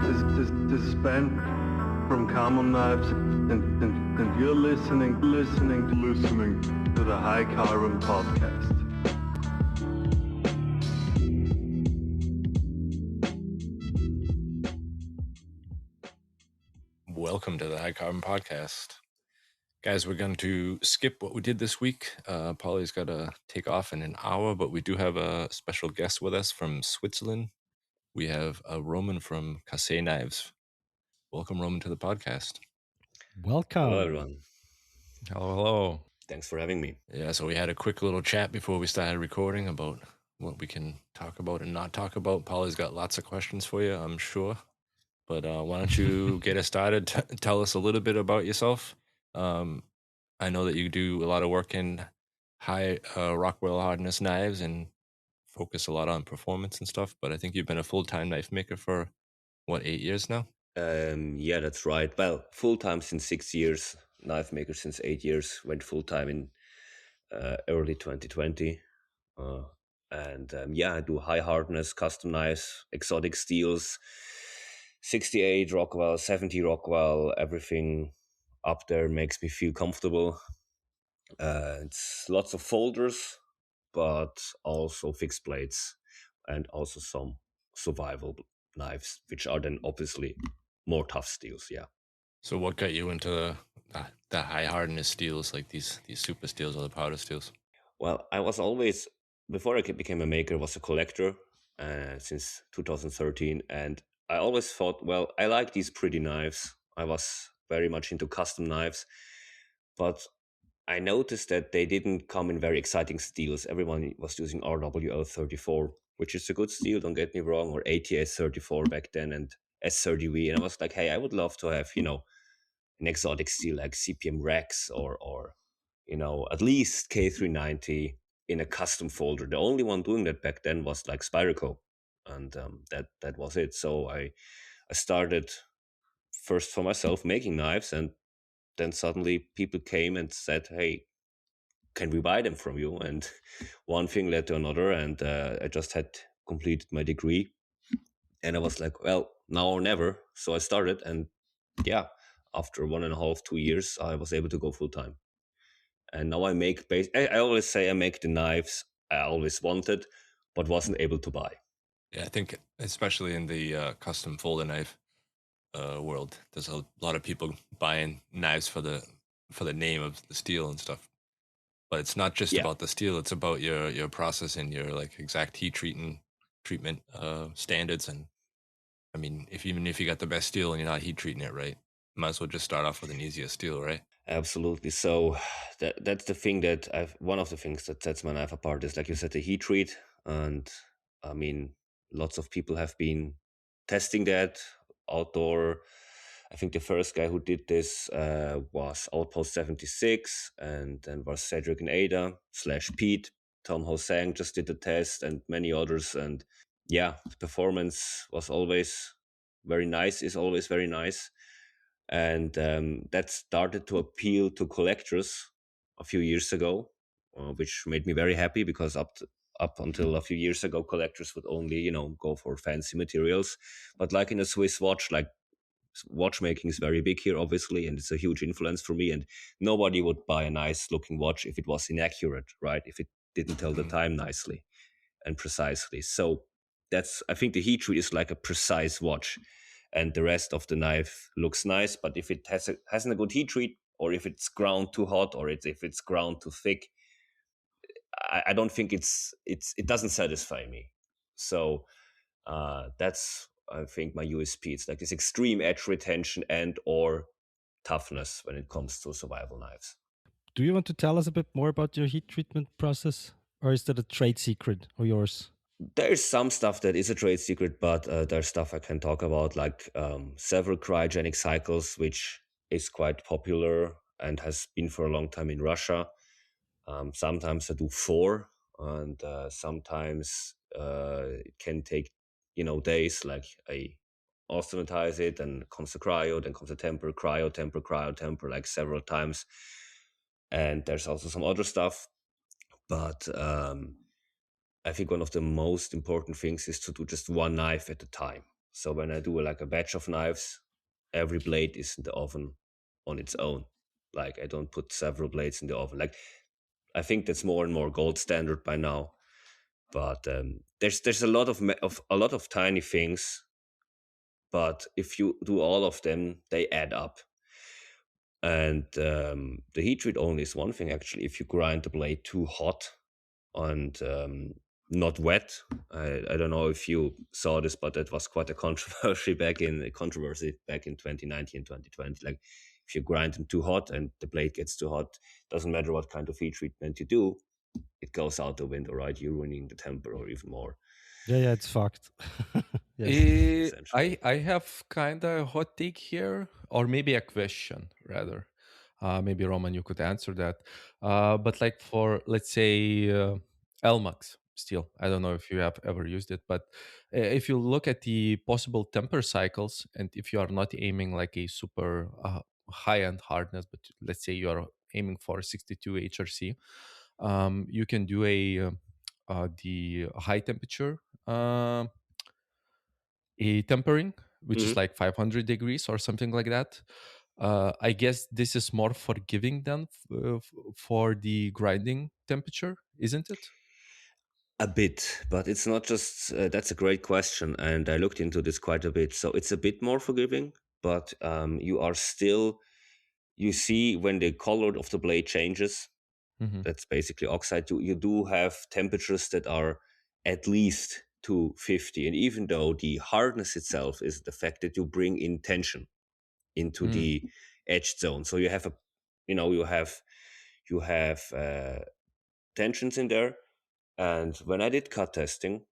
This is Ben from Common Knives, and you're listening to the High Carbon Podcast. Welcome to the High Carbon Podcast. Guys, we're going to skip what we did this week. Polly's got to take off in an hour, but we do have a special guest with us from Switzerland. We have Roman from Kasé Knives. Welcome, Roman, to the podcast. Welcome. Hello, everyone. Hello. Thanks for having me. Yeah, so we had a quick little chat before we started recording about what we can talk about and not talk about. Polly's got lots of questions for you, I'm sure. But why don't you get us started? Tell us a little bit about yourself. I know that you do a lot of work in high Rockwell hardness knives and focus a lot on performance and stuff, but I think you've been a full-time knife maker for, 8 years now? Yeah, that's right. Well, full-time since 6 years, knife maker since 8 years, went full-time in early 2020. I do high hardness, custom knives, exotic steels, 68 Rockwell, 70 Rockwell, everything up there makes me feel comfortable. It's lots of folders, but also fixed blades and also some survival knives, which are then obviously more tough steels. Yeah. So what got you into the high hardness steels, like these super steels or the powder steels? Well, I was always, before I became a maker, was a collector since 2013. And I always thought, well, I like these pretty knives. I was very much into custom knives, but I noticed that they didn't come in very exciting steels. Everyone was using RWL34, which is a good steel, don't get me wrong, or ATS34 back then, and S30V. And I was like, hey, I would love to have, an exotic steel like CPM Rex or at least K390 in a custom folder. The only one doing that back then was like Spyraco. And that was it. So I started first for myself making knives, and then suddenly people came and said, hey, can we buy them from you? And one thing led to another, and I just had completed my degree, and I was like, well, now or never. So I started, and yeah, after 1.5, 2 years, I was able to go full time. And now I make I always say I make the knives I always wanted, but wasn't able to buy. Yeah, I think especially in the custom folder knife world, there's a lot of people buying knives for the name of the steel and stuff. But it's not just about the steel; it's about your process and your like exact heat treatment standards. And I mean, even if you got the best steel and you're not heat treating it right, might as well just start off with an easier steel, right? Absolutely. So that's the thing that one of the things that sets my knife apart is, like you said, the heat treat. And I mean, lots of people have been testing that outdoor. I think the first guy who did this was Outpost 76, and then was Cedric and Ada / Pete. Tom Hosang just did the test, and many others. And yeah, the performance was always very nice, is always very nice. And that started to appeal to collectors a few years ago, which made me very happy, because up until a few years ago, collectors would only go for fancy materials. But like in a Swiss watch, like watchmaking is very big here, obviously, and it's a huge influence for me. And nobody would buy a nice looking watch if it was inaccurate, right? If it didn't tell the time nicely and precisely. So I think the heat treat is like a precise watch, and the rest of the knife looks nice. But if it hasn't a good heat treat, or if it's ground too hot, or if it's ground too thick, I don't think it doesn't satisfy me. So that's, I think, my USP. It's like this extreme edge retention and or toughness when it comes to survival knives. Do you want to tell us a bit more about your heat treatment process, or is that a trade secret of yours? There's some stuff that is a trade secret, but there's stuff I can talk about, like several cryogenic cycles, which is quite popular and has been for a long time in Russia. Sometimes I do 4, and sometimes it can take days. Like I austenitize it, and comes to cryo, then comes to temper, cryo, temper, like several times. And there's also some other stuff, but I think one of the most important things is to do just one knife at a time. So when I do like a batch of knives, every blade is in the oven on its own. Like I don't put several blades in the oven. Like I think that's more and more gold standard by now. But there's a lot of a lot of tiny things, but if you do all of them, they add up. And the heat treat only is one thing actually. If you grind the blade too hot and not wet, I don't know if you saw this, but that was quite a controversy back in 2019 and 2020. Like if you grind them too hot and the blade gets too hot, doesn't matter what kind of heat treatment you do, it goes out the window, right? You're ruining the temper or even more. Yeah, it's fucked. Yes. Essentially. I have kind of a hot take here, or maybe a question rather. Maybe Roman, you could answer that. But like for let's say Elmax steel, I don't know if you have ever used it, but if you look at the possible temper cycles, and if you are not aiming like a super high end hardness, but let's say you are aiming for 62 HRC, you can do the high temperature. A tempering, which is like 500 degrees or something like that. I guess this is more forgiving than for the grinding temperature, isn't it? A bit, but it's not just. That's a great question, and I looked into this quite a bit. So it's a bit more forgiving, but you are still. You see when the color of the blade changes. Mm-hmm. That's basically oxide. You do have temperatures that are at least 250, and even though the hardness itself is the fact that you bring in tension into the edged zone, so you have a, you have tensions in there. And when I did cut testing,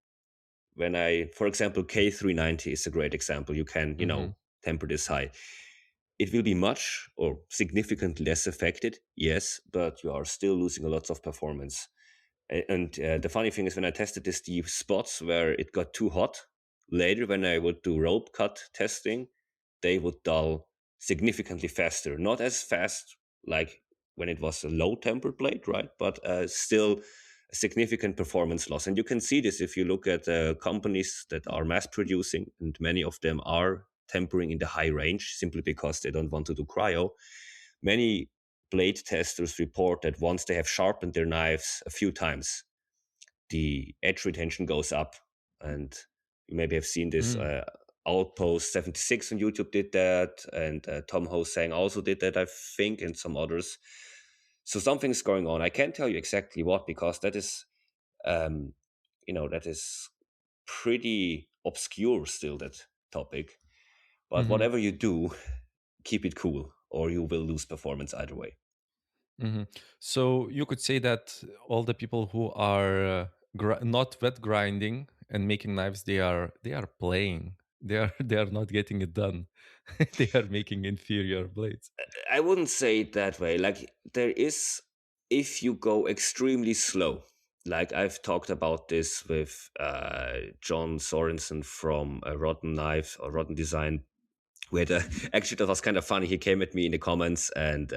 for example, K390 is a great example. You can, temper this high. It will be much or significantly less affected, yes, but you are still losing a lot of performance. And the funny thing is, when I tested this, the spots where it got too hot, later when I would do rope cut testing, they would dull significantly faster. Not as fast like when it was a low tempered blade, right? But still a significant performance loss. And you can see this if you look at companies that are mass producing, and many of them are tempering in the high range simply because they don't want to do cryo. Many blade testers report that once they have sharpened their knives a few times, the edge retention goes up. And you maybe have seen this. Outpost 76 on YouTube did that, and Tom Hosang also did that, I think, and some others. So something's going on. I can't tell you exactly what, because that is, that is pretty obscure still, that topic. But whatever you do, keep it cool, or you will lose performance either way. So you could say that all the people who are not wet grinding and making knives, they are playing. They are not getting it done. They are making inferior blades. I wouldn't say it that way. Like there is, if you go extremely slow, like I've talked about this with John Sorensen from Rotten Knife or Rotten Design, where actually that was kind of funny. He came at me in the comments and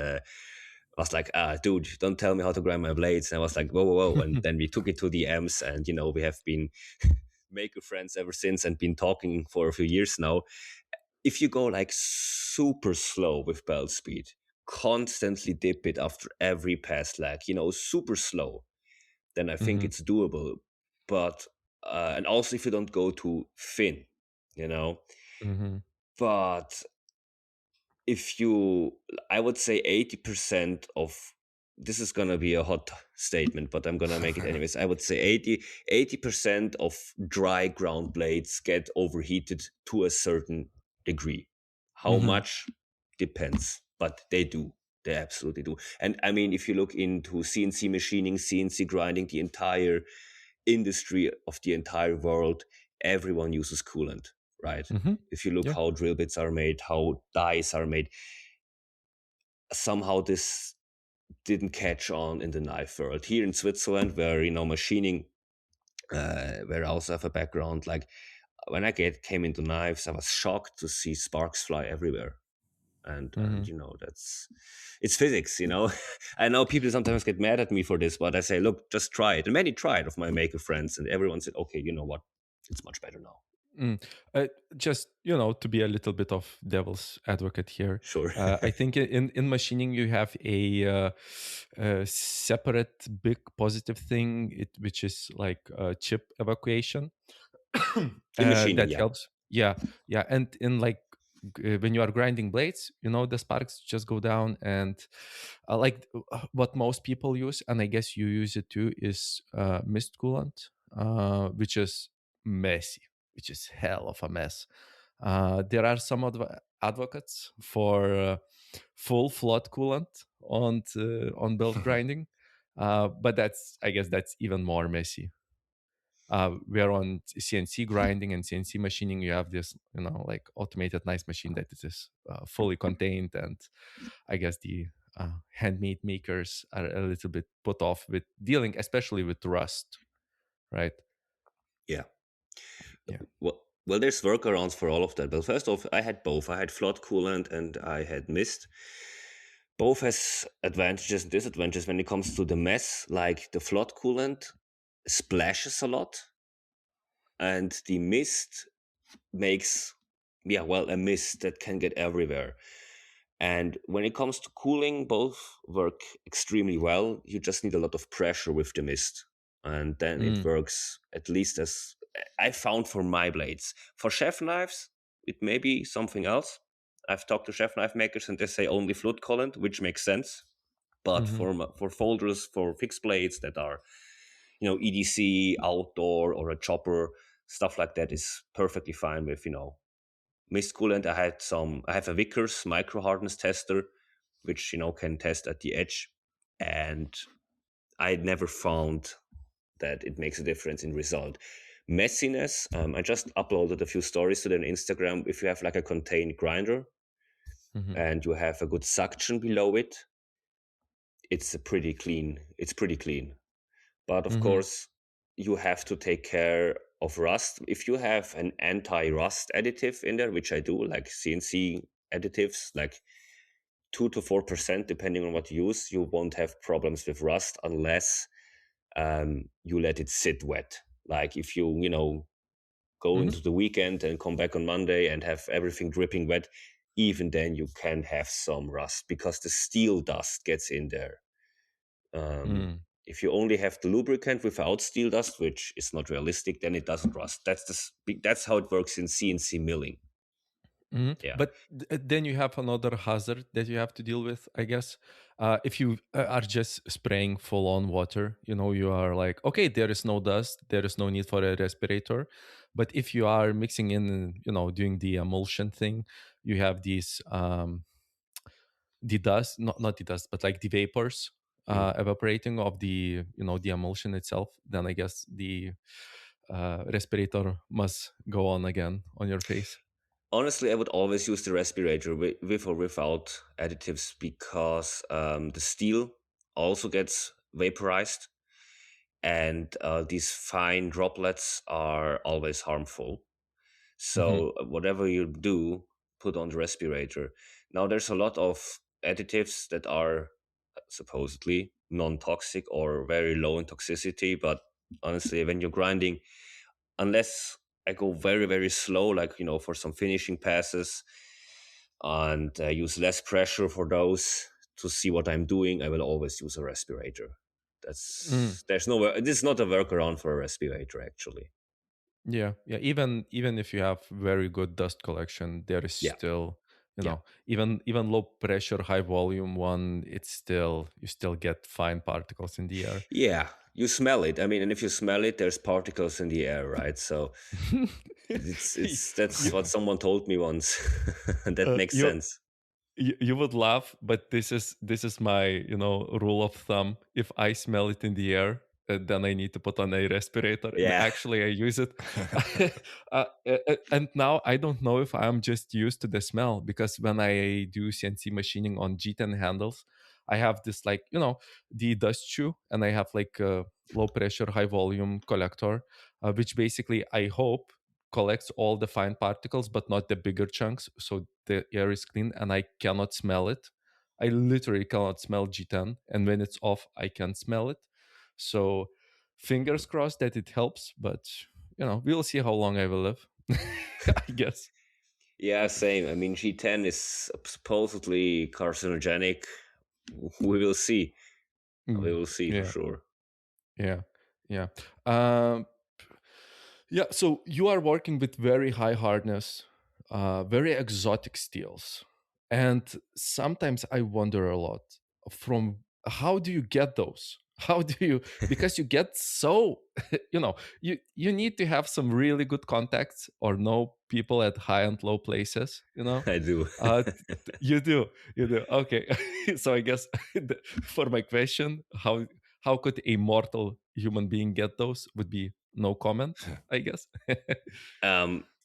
was like, dude, don't tell me how to grind my blades. And I was like, whoa. And then we took it to the M's, and we have been maker friends ever since and been talking for a few years now. If you go like super slow with belt speed, constantly dip it after every pass lag, super slow, then I think it's doable. But and also if you don't go too thin, but I would say 80% of, this is going to be a hot statement, but I'm going to make it anyways. I would say 80% of dry ground blades get overheated to a certain degree. How much depends, but they do. They absolutely do. And I mean, if you look into CNC machining, CNC grinding, the entire industry of the entire world, everyone uses coolant, right? If you look how drill bits are made, how dies are made, somehow this didn't catch on in the knife world. Here in Switzerland, where machining, where I also have a background, like when I came into knives, I was shocked to see sparks fly everywhere. And it's physics. I know people sometimes get mad at me for this, but I say, look, just try it. And many tried of my maker friends, and everyone said, okay, you know what, it's much better now. Mm. Just to be a little bit of devil's advocate here. Sure. I think in machining you have a separate big positive thing, which is like chip evacuation. In machining, That yeah. helps. Yeah, yeah, and in like when you are grinding blades, the sparks just go down, and what most people use, and I guess you use it too, is mist coolant, which is messy, which is hell of a mess. There are some advocates for full flood coolant on belt grinding, but I guess that's even more messy. Where on CNC grinding and CNC machining, you have this, like automated nice machine that is fully contained, and I guess the handmade makers are a little bit put off with dealing, especially with rust, right? Yeah. Yeah. Well, there's workarounds for all of that. But first off, I had both. I had flood coolant and I had mist. Both has advantages and disadvantages when it comes to the mess. Like the flood coolant splashes a lot, and the mist makes, a mist that can get everywhere. And when it comes to cooling, both work extremely well. You just need a lot of pressure with the mist, and then it Mm. works at least as I found for my blades. For chef knives, it may be something else. I've talked to chef knife makers, and they say only flood coolant, which makes sense. But Mm-hmm. for folders, for fixed blades that are, EDC, outdoor, or a chopper, stuff like that is perfectly fine with, mist coolant. I have a Vickers micro hardness tester, which, can test at the edge. And I never found that it makes a difference in result. Messiness, I just uploaded a few stories to the Instagram. If you have like a contained grinder Mm-hmm. and you have a good suction below it, it's pretty clean. But of Mm-hmm. course, you have to take care of rust. If you have an anti-rust additive in there, which I do, like CNC additives, like 2 to 4%, depending on what you use, you won't have problems with rust unless you let it sit wet. Like if you go Mm-hmm. into the weekend and come back on Monday and have everything dripping wet, even then you can have some rust because the steel dust gets in there. Mm. If you only have the lubricant without steel dust, which is not realistic, then it doesn't rust. That's how it works in CNC milling. Mm-hmm. Yeah. But then you have another hazard that you have to deal with, I guess. If you are just spraying full on water, you are like, okay, there is no dust, there is no need for a respirator. But if you are mixing in, doing the emulsion thing, you have these, the dust, not the dust, but like the vapors Mm. evaporating of the emulsion itself. Then I guess the respirator must go on again on your face. Honestly, I would always use the respirator with or without additives because the steel also gets vaporized, and these fine droplets are always harmful. Mm-hmm. So whatever you do, put on the respirator. Now there's a lot of additives that are supposedly non-toxic or very low in toxicity, but honestly, when you're grinding, unless I go very, very slow, like, for some finishing passes, and use less pressure for those to see what I'm doing, I will always use a respirator. This is not a workaround for a respirator, actually. Yeah, yeah. Even if you have very good dust collection, there is Yeah, still, yeah, even low pressure, high volume one, you still get fine particles in the air. yeah. You smell it. I mean, and if you smell it, there's particles in the air, right? So that's you, what someone told me once, and that makes you sense. you would laugh, but this is my rule of thumb. If I smell it in the air, then I need to put on a respirator, and Yeah. actually I use it. And now I don't know if I'm just used to the smell, because when I do CNC machining on G10 handles, I have this, like, the dust shoe, and I have like a low pressure high volume collector, which basically, I hope, collects all the fine particles but not the bigger chunks, so the air is clean and I cannot smell it. I literally cannot smell G10, and when it's off I can smell it. So fingers crossed that it helps, but we'll see how long I will live. I guess. Yeah, same. I mean, G10 is supposedly carcinogenic. We will see. We will see for Yeah, sure. yeah, yeah. Um, yeah. So you are working with very high hardness, very exotic steels, and sometimes I wonder a lot from how do you get those? How do you, because you get so you need to have some really good contacts or know people at high and low places. I do. Uh, you do, you do. Okay, so I guess for my question, how could a mortal human being get those would be no comment, I guess.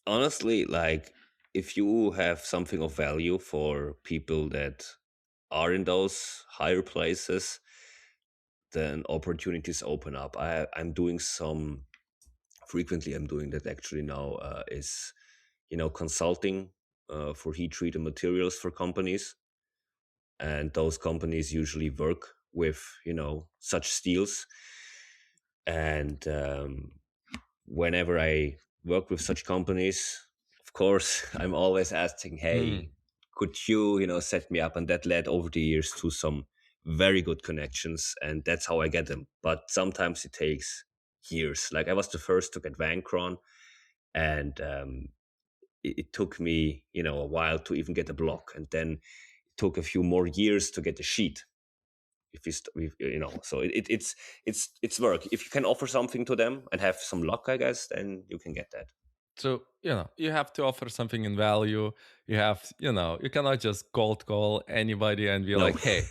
Honestly, like if you have something of value for people that are in those higher places, then opportunities open up. I'm doing some frequently. I'm doing that actually now. Is consulting for heat treated materials for companies, and those companies usually work with such steels, and whenever I work with such companies, of course, I'm always asking, Mm, hey, could you, set me up? And that led over the years to some very good connections. And that's how I get them. But sometimes it takes years. Like I was the first to get Vancron, and it took me, a while to even get a block. And then it took a few more years to get a sheet. If so it's work. If you can offer something to them and have some luck, I guess, then you can get that. so you have to offer something in value. You have, you cannot just cold call anybody and be No, like, hey,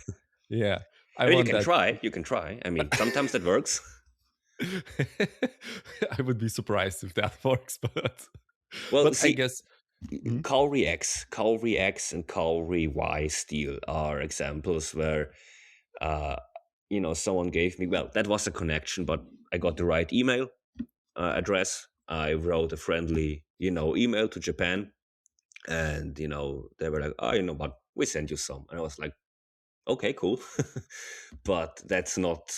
yeah, I I mean, you want can that. try. You can try. I mean, sometimes that works. I would be surprised if that works, but Well, I see, guess. Mhm. Kauri X, and Kauri Y steel are examples where, uh, someone gave me. Well, that was a connection, but I got the right email address. I wrote a friendly, email to Japan, and they were like, "Oh, you know what? We send you some," and I was like, "Okay, cool," but that's not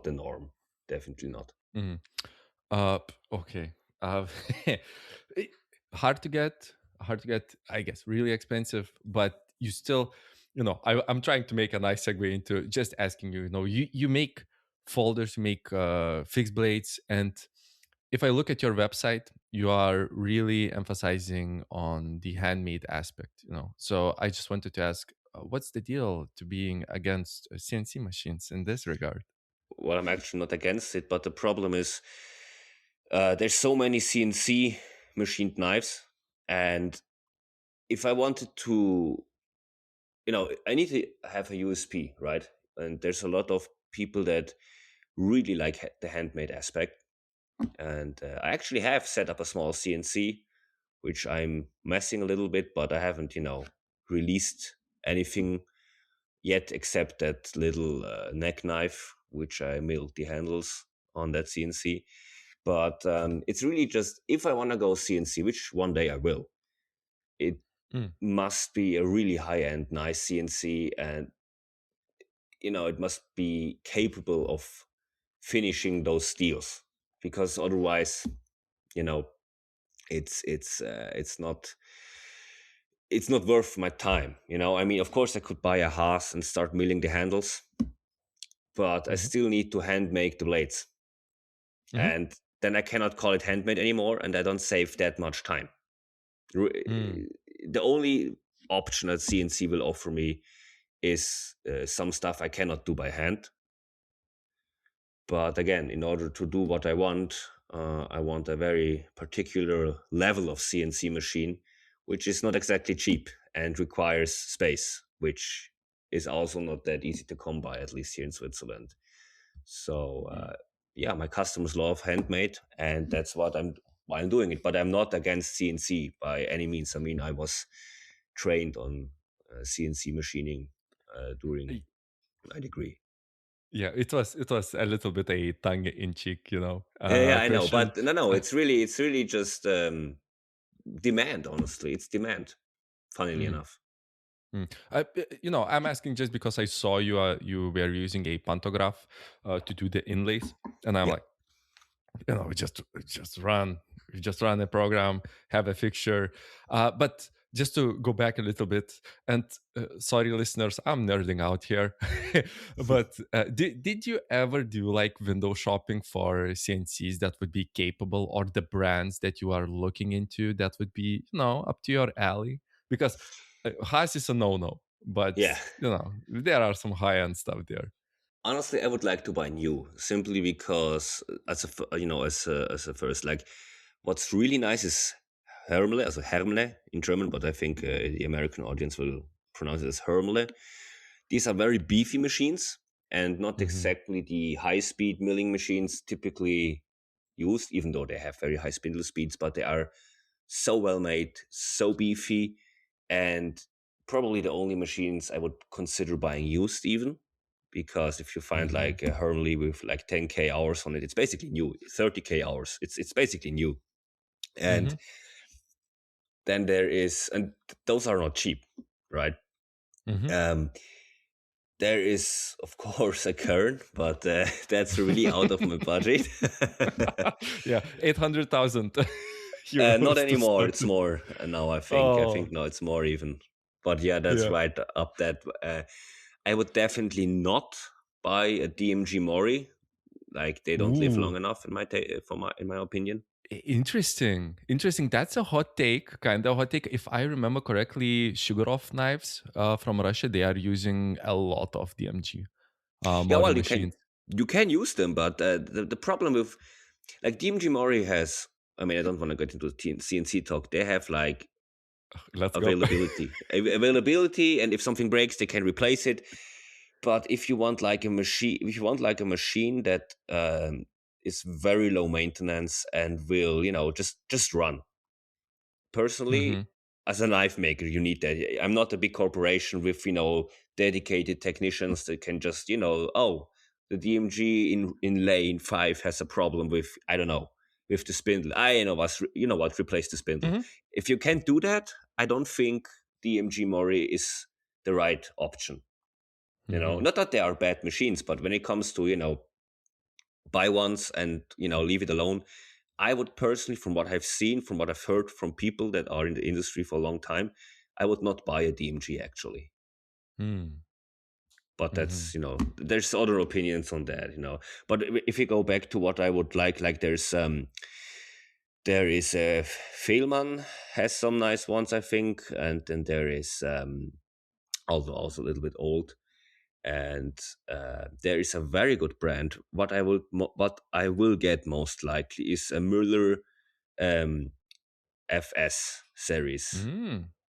the norm. Definitely not. Mhm. Okay. Uh, it- hard to get, I guess, really expensive, but you still, I'm trying to make a nice segue into just asking you, you make folders, you make fixed blades, and if I look at your website, you are really emphasizing on the handmade aspect, So I just wanted to ask, what's the deal to being against CNC machines in this regard? Well, I'm actually not against it, but the problem is there's so many CNC machined knives, and if I wanted to, I need to have a USP, right? And there's a lot of people that really like the handmade aspect, and I actually have set up a small CNC, which I'm messing a little bit, but I haven't, released anything yet except that little neck knife, which I milled the handles on that CNC. But it's really just if I want to go CNC, which one day I will, it Mm, must be a really high end, nice CNC, and it must be capable of finishing those steels, because otherwise, you know, it's not worth my time. I mean, of course, I could buy a Haas and start milling the handles, but I mhm, still need to hand make the blades, mhm, and then I cannot call it handmade anymore, and I don't save that much time. mm. The only option that CNC will offer me is some stuff I cannot do by hand. But again, in order to do what I want a very particular level of CNC machine, which is not exactly cheap and requires space, which is also not that easy to come by, at least here in Switzerland. So Mm. yeah, my customers love handmade, and that's why I'm doing it. But I'm not against CNC by any means. I mean, I was trained on CNC machining during Y- my degree. Yeah, it was a little bit a tongue in cheek, Yeah, I know, question. but no, it's really just demand. Honestly, it's demand. Funnily Mhm, enough. mm. I'm asking just because I saw you were using a pantograph to do the inlays, and I'm Yeah. like, just run. You just run a program, have a fixture. But just to go back a little bit, and sorry, listeners, I'm nerding out here. But did you ever do like window shopping for CNCs that would be capable, or the brands that you are looking into that would be, up to your alley? Because Haas is a no-no, but Yeah. there are some high-end stuff there. Honestly, I would like to buy new, simply because as a first, like, what's really nice is Hermle, also Hermle in German, but I think the American audience will pronounce it as Hermle. These are very beefy machines and not exactly the high-speed milling machines typically used, even though they have very high spindle speeds, but they are so well made, so beefy, and probably the only machines I would consider buying used even. Because if you find like a Hermle with like 10k hours on it, it's basically new. 30k hours, it's basically new. And then there is, and those are not cheap, right? There is, of course, a Kern, but that's really out of my budget. Yeah, 800,000. Not anymore. It's more now. I think no, it's more even. But yeah, that's right up that. I would definitely not buy a DMG Mori. Like, they don't live long enough in my opinion. Interesting. That's a hot take, kind of hot take. If I remember correctly, Sugarov knives from Russia, they are using a lot of DMG Yeah, well, machines. you can use them, but the problem with like DMG Mori has. I mean, I don't want to get into CNC talk. They have like availability, and if something breaks, they can replace it. But if you want like a machine that is very low maintenance and will just run. Personally, as a knife maker, you need that. I'm not a big corporation with dedicated technicians that can just the DMG in lane 5 has a problem with, I don't know, with the spindle. Replace the spindle. If you can't do that, I don't think DMG Mori is the right option. Not that they are bad machines, but when it comes to buy once and leave it alone, I would personally, from what I've seen, from what I've heard from people that are in the industry for a long time, I would not buy a DMG actually. But that's there's other opinions on that. But if you go back to what I would like there is a Fehlmann has some nice ones, I think, and then there is also a little bit old. And there is a very good brand. What I will get most likely is a Müller FS series.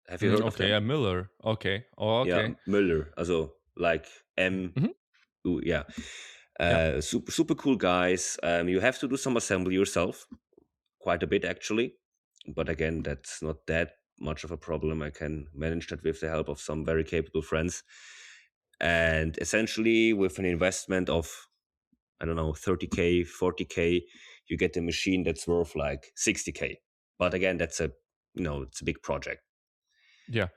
Have you heard of them? Okay, a Müller. Okay. Oh, okay. Yeah, Müller. Also like M. Yeah. Super cool guys. You have to do some assembly yourself, quite a bit actually. But again, that's not that much of a problem. I can manage that with the help of some very capable friends. And essentially, with an investment of, I don't know, 30k, 40k, you get a machine that's worth like 60k. But again, that's it's a big project. Yeah.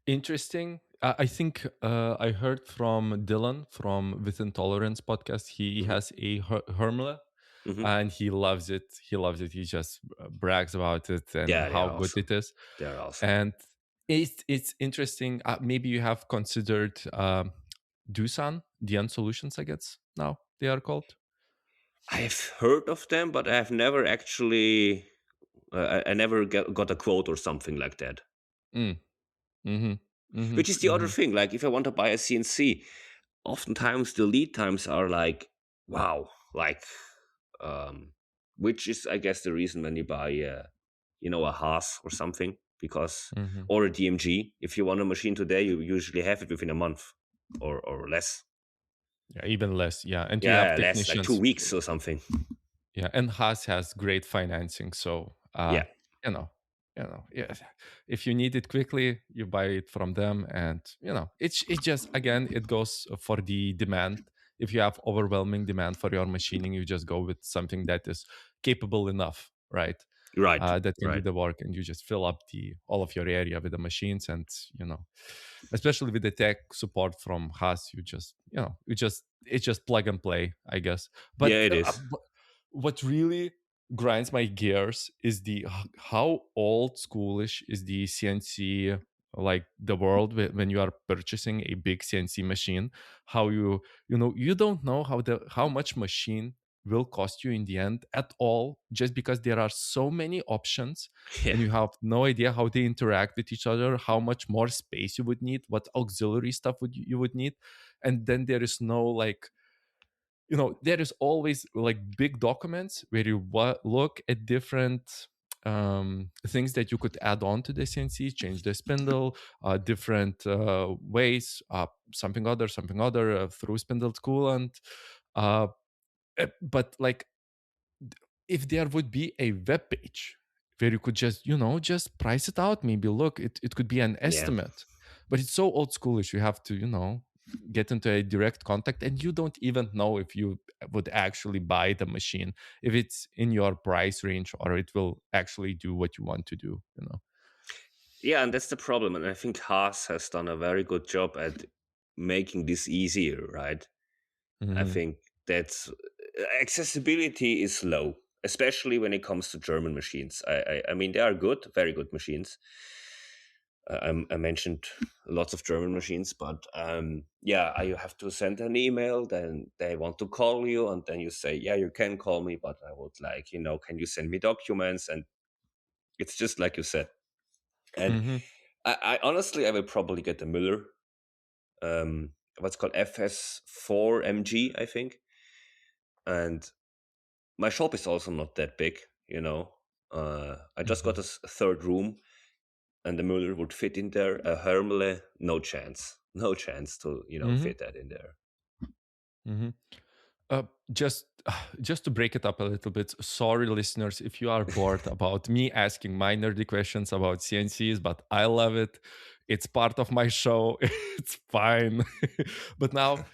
Interesting. I think I heard from Dylan from Within Tolerance podcast. He has a Hermle. And he loves it. He just brags about it and how good awesome. it is. They're awesome. And it's interesting. Maybe you have considered Doosan, DN Solutions, I guess now they are called. I've heard of them, but I've never actually. I never got a quote or something like that. Which is the other thing. Like, if I want to buy a CNC, oftentimes the lead times are like, wow, like. Which is, I guess, the reason when you buy, a Haas or something, because or a DMG. If you want a machine today, you usually have it within a month or less. Yeah, even less. Yeah, and you have technicians, less, like 2 weeks or something. Yeah, and Haas has great financing, so yeah. If you need it quickly, you buy it from them, and it's just, again, it goes for the demand. If you have overwhelming demand for your machining, you just go with something that is capable enough, right? That can do the work, and you just fill up all of your area with the machines, and especially with the tech support from Haas, it's just plug and play, I guess. But yeah, it is. What really grinds my gears is the how old schoolish is the CNC, like the world when you are purchasing a big CNC machine. How you don't know how much machine will cost you in the end at all, just because there are so many options Yeah. and you have no idea how they interact with each other, how much more space you would need, what auxiliary stuff you would need. And then there is no like, there is always like big documents where you look at different things that you could add on to the CNC, change the spindle, different ways, something other, through spindle coolant. Uh, but like, if there would be a web page where you could just price it out, maybe look, it could be an Yeah. estimate. But it's so old schoolish. You have to get into a direct contact, and you don't even know if you would actually buy the machine, if it's in your price range, or it will actually do what you want to do. Yeah, and that's the problem. And I think Haas has done a very good job at making this easier, right? I Mhm. think that's accessibility is low, especially when it comes to German machines. I mean, they are good, very good machines. I mentioned lots of German machines, but yeah, you have to send an email, then they want to call you, and then you say, yeah, you can call me, but I would like, can you send me documents? And it's just like you said. And Mhm. I honestly, I will probably get the Müller, what's called FS4 MG, I think. And my shop is also not that big. I just got Mhm. a third room, and the Müller would fit in there. A Hermle, no chance. No chance to, Mhm. fit that in there. Mhm. Uh, just just to break it up a little bit, sorry listeners if you are bored about me asking my nerdy questions about CNCs, but I love it. It's part of my show. It's fine. But now,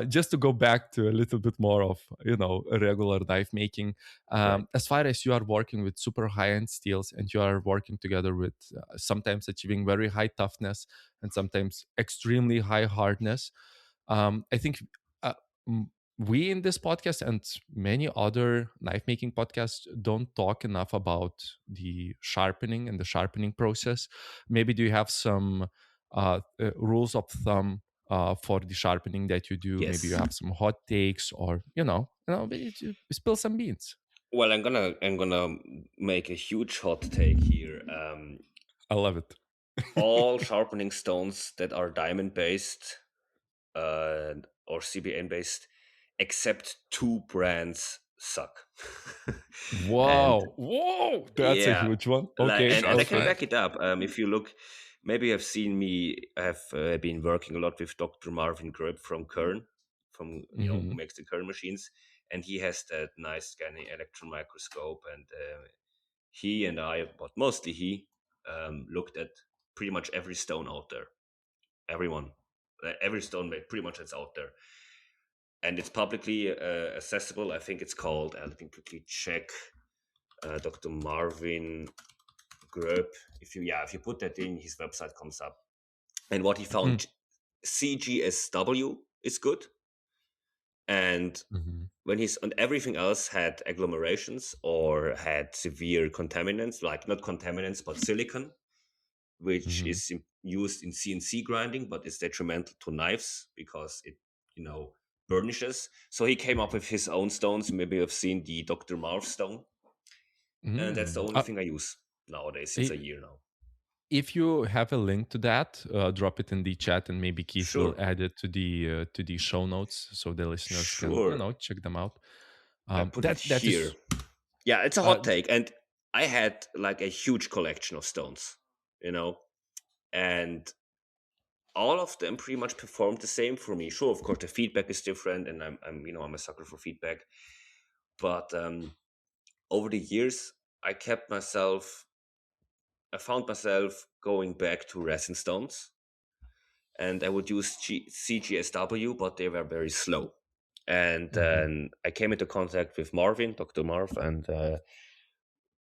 just to go back to a little bit more of regular knife making. Right. As far as you are working with super high-end steels, and you are working together with sometimes achieving very high toughness and sometimes extremely high hardness, I think uh, we in this podcast and many other knife making podcasts don't talk enough about the sharpening and the sharpening process. Maybe do you have some rules of thumb for the sharpening that you do? Maybe you Yes. have some hot takes, or spill some beans. Well, I'm gonna make a huge hot take here. I love it. All sharpening stones that are diamond based or CBN based, except two brands, suck. And Whoa, that's a yeah, huge one. like, Okay, and I Shots can okay. fired. back it up. If you look, maybe you've seen me. I have been working a lot with Dr. Marvin Gröb from Kern, who Hmm. makes the Kern machines, and he has that nice scanning electron microscope. And he and I, but mostly he, looked at pretty much every stone out there. Everyone, every stone pretty much that's out there, and it's publicly accessible. I think it's called. Let me quickly check. Dr. Marvin Gröb. If you put that in, his website comes up. And what he found, CGSW is good. And Mm-hmm. when he's and everything else had agglomerations or had severe contaminants, like not contaminants but silicon, which Hmm. is used in CNC grinding, but is detrimental to knives because it, burnishes. So he came up with his own stones. Maybe you've seen the Dr. Marv stone, and that's the Mm. only thing I use nowadays since a year now. If you have a link to that, drop it in the chat, and maybe Keith will Sure, add it to the show notes so the listeners can sure. check them out. I put it That here. is Yeah, it's a uh, hot take, and I had like a huge collection of stones, and all of them pretty much performed the same for me. Sure, of course, the feedback is different, and I'm a sucker for feedback. But over the years, I found myself going back to resin stones, and I would use CGSW, but they were very slow. And mhm. then I came into contact with Marvin, Dr. Marv, and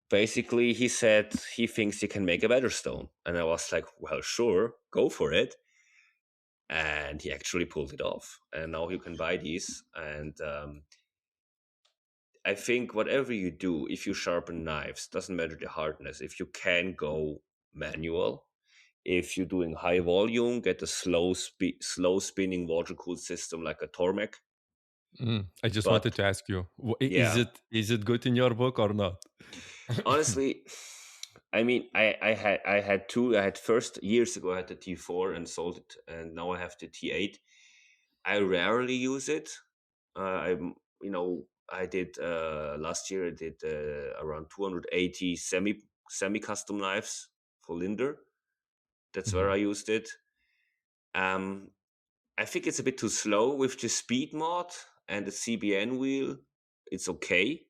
basically he said he thinks he can make a better stone. And I was like, well, sure, go for it. And he actually pulled it off. And now you can buy these. And I think whatever you do, if you sharpen knives, doesn't matter the hardness. If you can go manual, if you're doing high volume, get a slow spinning water cooled system like a Tormek. I just wanted But to ask you, yeah, is it good in your book or not? honestly, I mean, I had two. I had first years ago I had the T4 and sold it, and now I have the T8. I rarely use it. I'm I did last year. I did around 280 semi custom knives for Linder. That's where Mhm. I used it. Um, I think it's a bit too slow with the speed mod and the CBN wheel. It's okay,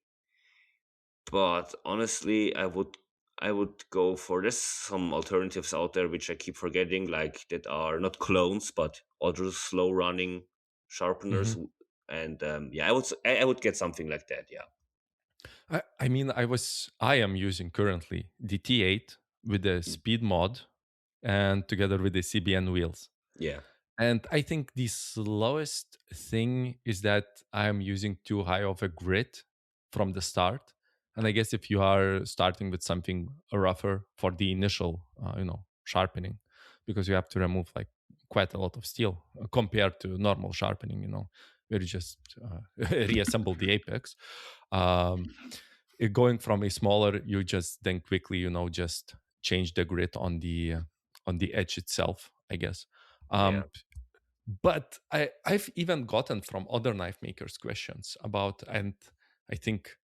but honestly, I would go for there's some alternatives out there which I keep forgetting, like that are not clones but other slow running sharpeners. Mhm. And yeah, I would get something like that. Yeah, I mean, I am using currently the T8 with the Mm. speed mod and together with the CBN wheels. Yeah, And I think the slowest thing is that I'm using too high of a grit from the start. And I guess if you are starting with something rougher for the initial, sharpening, because you have to remove like quite a lot of steel compared to normal sharpening, where you just reassemble the apex. Um, Going from a smaller, you just then quickly, just change the grit on the edge itself, I guess. yeah. Um, but I've even gotten from other knife makers questions about, and I think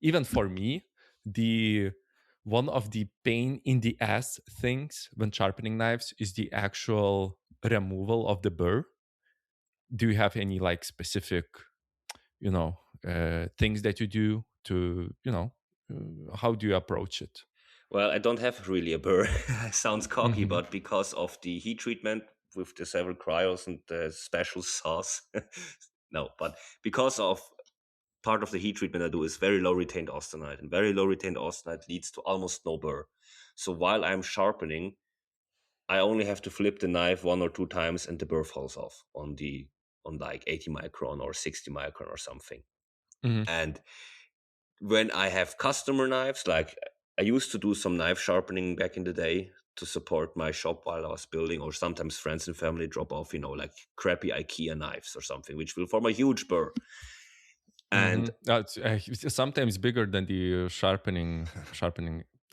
even for me, the one of the pain in the ass things when sharpening knives is the actual removal of the burr. Do you have any like specific, things that you do to, how do you approach it? Well, I don't have really a burr. Sounds cocky, Hmm. but because of the heat treatment with the several cryos and the special sauce, no. But because of part of the heat treatment I do is very low retained austenite, and very low retained austenite leads to almost no burr. So while I'm sharpening, I only have to flip the knife one or two times, and the burr falls off on like 80 micron or 60 micron or something. Hmm. And when I have customer knives, like I used to do some knife sharpening back in the day to support my shop while I was building, or sometimes friends and family drop off, like crappy IKEA knives or something, which will form a huge burr. Hmm. And It's sometimes bigger than the sharpening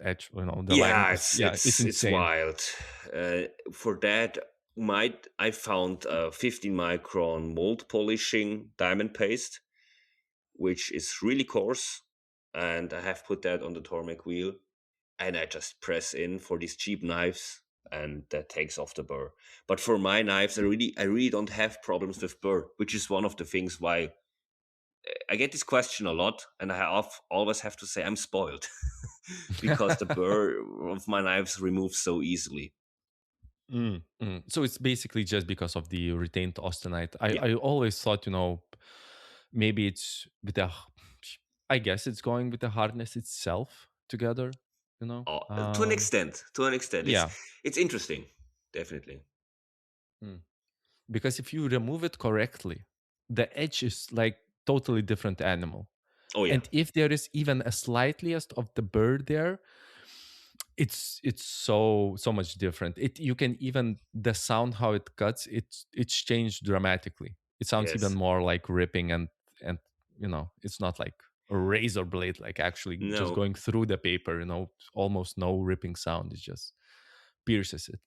edge. The line yeah, is, it's yeah, it's it's it's insane. wild. For that, I found a 15 micron mold polishing diamond paste, which is really coarse, and I have put that on the Tormek wheel, and I just press in for these cheap knives, and that takes off the burr. But for my knives, I really don't have problems with burr, which is one of the things why I get this question a lot, and always have to say I'm spoiled because the burr of my knives removes so easily. So it's basically just because of the retained austenite. I, Yeah, I always thought, maybe it's with I guess it's going with the hardness itself together, you know. oh, to an Um, extent. To an extent, it's yeah. it's interesting, definitely. Mm. Because if you remove it correctly, the edge is like totally different animal. Oh yeah, And if there is even a slightliest of the bird there, it's so much different. It you can even the sound how it cuts, it's changed dramatically. It sounds even yes. more like ripping, and it's not like a razor blade, like actually just No, going through the paper, almost no ripping sound. It just pierces it.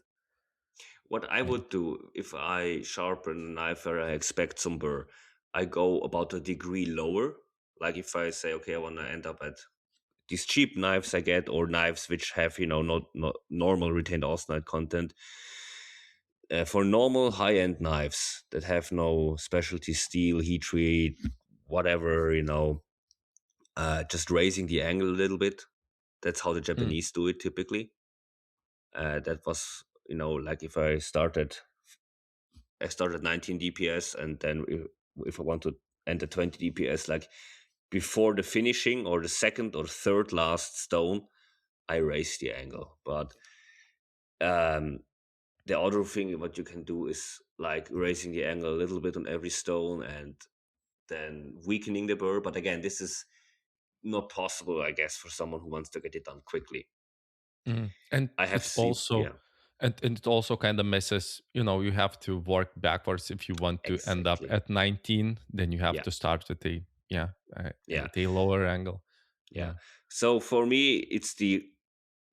what I Yeah. would do if I sharpen a knife where I expect some burr, I go about a degree lower. Like if I say, okay, I want to end up at these cheap knives I get, or knives which have, not normal retained austenite content. For normal high end knives that have no specialty steel, heat treat, whatever, just raising the angle a little bit. That's how the Mm. Japanese do it typically. That was, like if I started 19 DPS, and then if I want to enter 20 DPS, like before the finishing or the second or third last stone, I raise the angle. But um, the other thing what you can do is like raising the angle a little bit on every stone and then weakening the burr. But again, this is not possible, I guess, for someone who wants to get it done quickly. And I have it seen, also and it also kind of messes, you have to work backwards if you want to end up exactly. at 19, then you have Yeah. to start with Yeah. at a lower angle. Yeah. So for me, it's the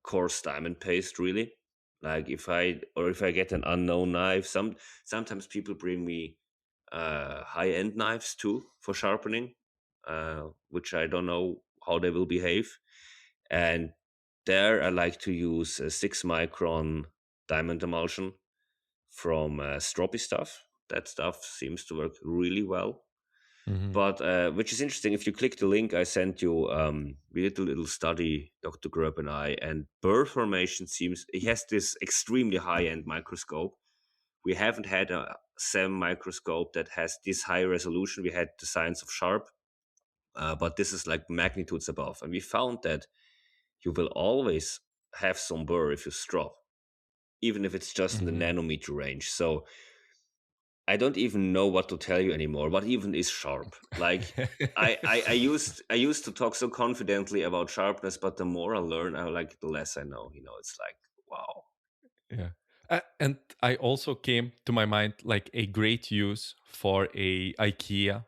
coarse diamond paste, really. Like if I get an unknown knife, sometimes people bring me high end knives too for sharpening, which I don't know how they will behave. And there I like to use a 6 micron diamond emulsion from Stroppy Stuff. That stuff seems to work really well. Mhm. But which is interesting, if you click the link I sent you, we did a little study, Dr. Grubb and I, and burr formation seems, he has this extremely high-end microscope. We haven't had a SEM microscope that has this high resolution. We had the Science of Sharp, but this is like magnitudes above. And we found that you will always have some burr if you strop, even if it's just in the nanometer range. So I don't even know what to tell you anymore. What even is sharp? Like I used to talk so confidently about sharpness, but the more I learn, the less I know. It's like, wow. Yeah. And I also came to my mind like a great use for a IKEA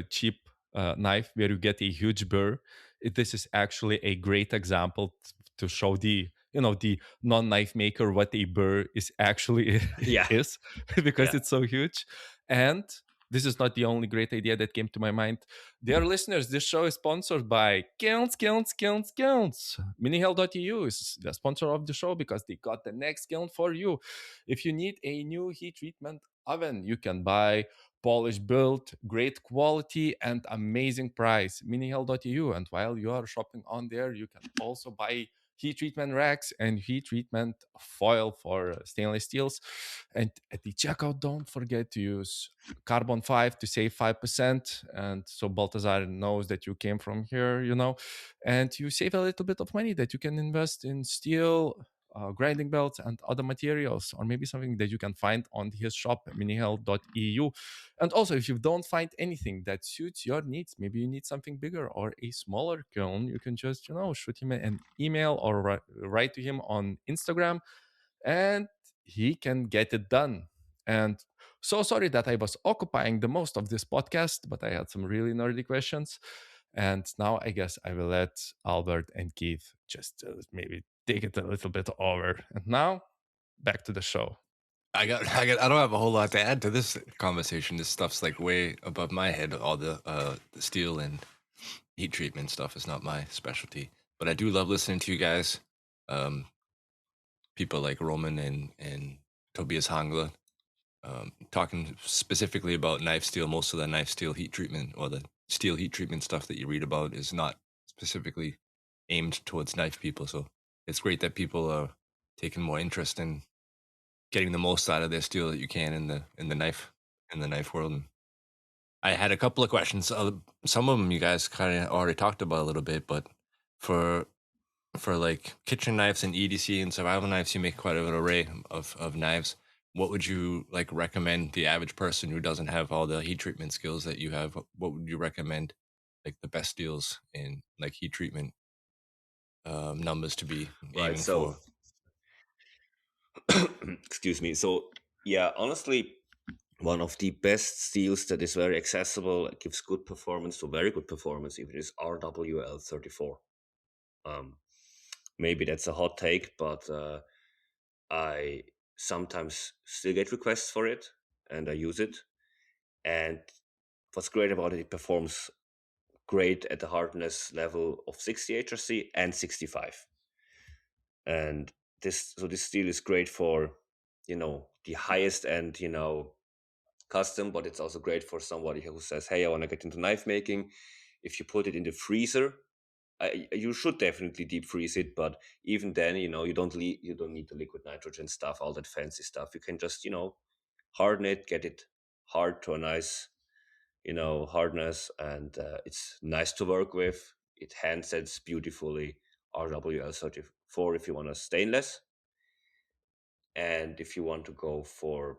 cheap knife where you get a huge burr. This is actually a great example to show the non-knife maker what a burr is actually Yeah. is because Yeah. it's so huge. And this is not the only great idea that came to my mind. Dear listeners, this show is sponsored by Kilns. Minihell.eu is the sponsor of the show because they got the next kiln for you. If you need a new heat treatment oven, you can buy polished build, great quality, and amazing price. Minihell.eu. And while you are shopping on there, you can also buy heat treatment racks and heat treatment foil for stainless steels. And at the checkout, don't forget to use carbon 5 to save 5%. And so Baltazar knows that you came from here, and you save a little bit of money that you can invest in steel, grinding belts, and other materials, or maybe something that you can find on his shop, minihell.eu. And also, if you don't find anything that suits your needs, maybe you need something bigger or a smaller kiln, you can just, shoot him an email or write to him on Instagram, and he can get it done. And so sorry that I was occupying the most of this podcast, but I had some really nerdy questions. And now I guess I will let Albert and Keith just maybe take it a little bit over. And now back to the show. I don't have a whole lot to add to this conversation. This stuff's like way above my head. All the steel and heat treatment stuff is not my specialty, but I do love listening to you guys. People like Roman and Tobias Hangler, talking specifically about knife steel. Most of the knife steel heat treatment or the steel heat treatment stuff that you read about is not specifically aimed towards knife people. So it's great that people are taking more interest in getting the most out of their steel that you can in the knife world. And I had a couple of questions. Some of them you guys kind of already talked about a little bit, but for like kitchen knives and EDC and survival knives, you make quite an array of knives. What would you like recommend the average person who doesn't have all the heat treatment skills that you have? What would you recommend, like the best deals in like heat treatment numbers to be aiming for? Excuse me. So yeah, honestly, one of the best steels that is very accessible, gives good performance to very good performance, even is RWL34. Maybe that's a hot take, but I sometimes still get requests for it, and I use it. And what's great about it, it performs great at the hardness level of 60 HRC and 65. And this steel is great for, the highest end, custom, but it's also great for somebody who says, hey, I want to get into knife making. If you put it in the freezer, you should definitely deep freeze it, but even then, you don't need the liquid nitrogen stuff, all that fancy stuff. You can just, harden it, get it hard to a nice, hardness, and it's nice to work with. It hand sets beautifully. RWL34 if you want a stainless, and if you want to go for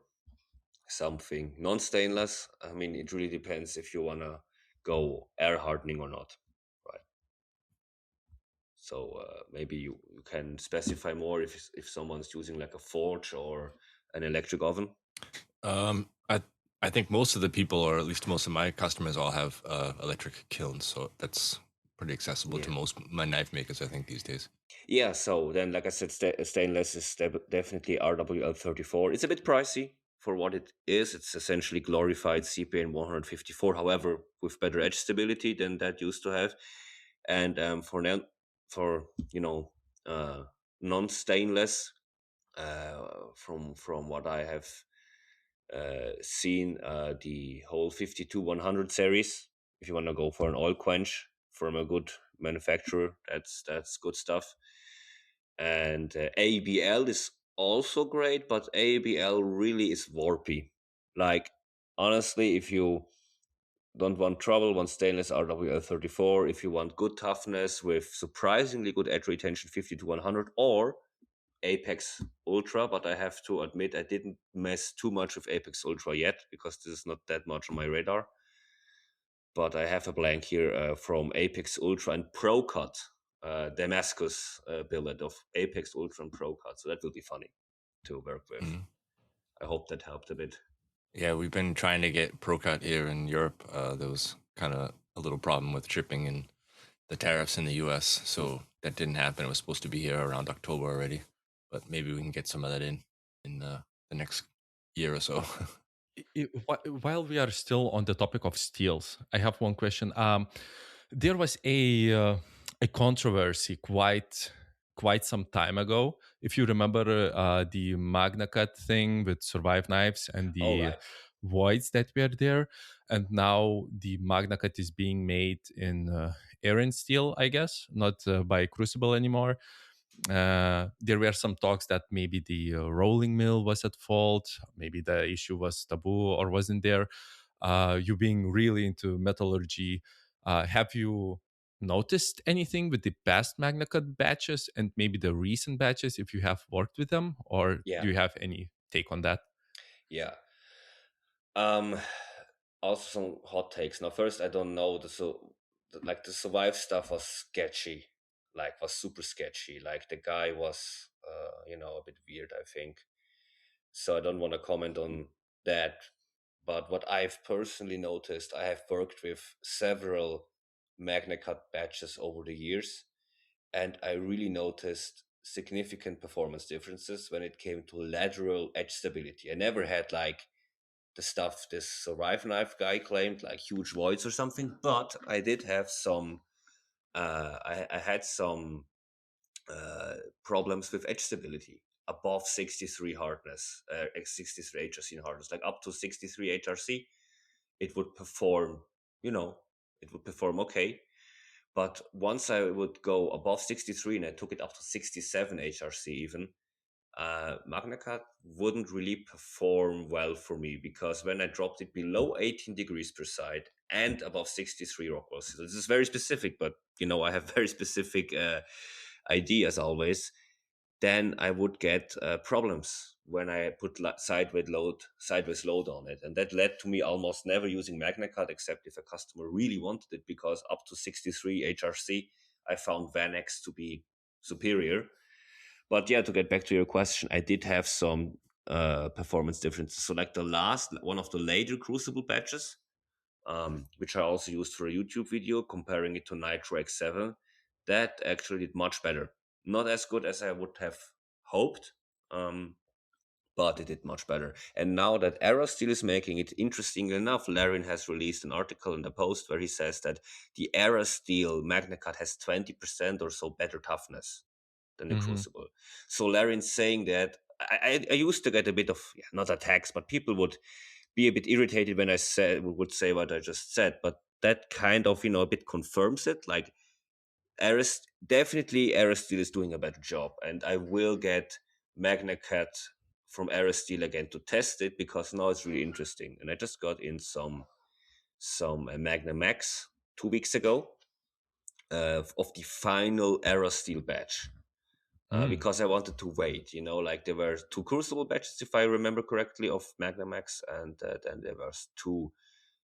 something non-stainless, I mean, it really depends if you want to go air hardening or not, right? So maybe you can specify more if someone's using like a forge or an electric oven. I think most of the people, or at least most of my customers, all have electric kilns, so that's pretty accessible to Yeah. most my knife makers, I think, these days. Yeah, so then, like I said, stainless is definitely RWL34. It's a bit pricey for what it is. It's essentially glorified CPN 154, however, with better edge stability than that used to have. And for now, for uh, non-stainless, from what I have seen, the whole 52-100 series. If you want to go for an oil quench from a good manufacturer, that's good stuff. And ABL is also great, but ABL really is warpy. Like, honestly, if you don't want trouble, want stainless RWL34. If you want good toughness with surprisingly good edge retention, 50-100, or Apex Ultra, but I have to admit I didn't mess too much with Apex Ultra yet because this is not that much on my radar. But I have a blank here from Apex Ultra and Pro Cut, Damascus billet of Apex Ultra and Pro Cut. So that will be funny to work with. Mhm. I hope that helped a bit. Yeah, we've been trying to get Procut here in Europe. There was kind of a little problem with shipping and the tariffs in the US, so that didn't happen. It was supposed to be here around October already, but maybe we can get some of that in the next year or so. While we are still on the topic of steels, I have one question. There was a controversy quite some time ago. If you remember the Magnacut thing with Survive knives and All the right. voids that were there, and now the Magnacut is being made in Aaron steel, I guess, not by Crucible anymore. There were some talks that maybe the rolling mill was at fault, maybe the issue was taboo or wasn't there. You being really into metallurgy, have you noticed anything with the past Magnacut batches and maybe the recent batches if you have worked with them, or Yeah. do you have any take on that? Yeah. Um, Also some hot takes. Now, first, I don't know the survive stuff was sketchy, like was super sketchy. Like the guy was, a bit weird, I think. So I don't want to comment on that. But what I've personally noticed, I have worked with several Magnacut batches over the years, and I really noticed significant performance differences when it came to lateral edge stability. I never had like the stuff this Survive Knife guy claimed, like huge voids or something. But I did have some. I had some problems with edge stability above 63 hardness, 63 HRC hardness, like up to 63 HRC. It would perform, it would perform okay. But once I would go above 63 and I took it up to 67 HRC even, Magnacut wouldn't really perform well for me because when I dropped it below 18 degrees per side and above 63 Rockwell, so this is very specific, but I have very specific ideas always. Then I would get problems when I put sideways load on it, and that led to me almost never using Magnacut except if a customer really wanted it, because up to 63 HRC, I found Vanex to be superior. But yeah, to get back to your question, I did have some performance differences. So like one of the later Crucible batches, which I also used for a YouTube video comparing it to Nitro X7, that actually did much better. Not as good as I would have hoped, but it did much better. And now that Aerosteel is making it, interesting enough, Larin has released an article in the post where he says that the Aerosteel Magnacut has 20% or so better toughness than the Crucible. So Larin's saying that I used to get a bit of, not attacks, but people would be a bit irritated when I would say what I just said, but that kind of, a bit confirms it. Like definitely Aerosteel is doing a better job, and I will get Magnacut from Aerosteel again to test it because now it's really interesting. And I just got in some Magna Max 2 weeks ago of the final Aerosteel batch. Because I wanted to wait, like there were 2 Crucible batches, if I remember correctly, of Magnamax, and then there was 2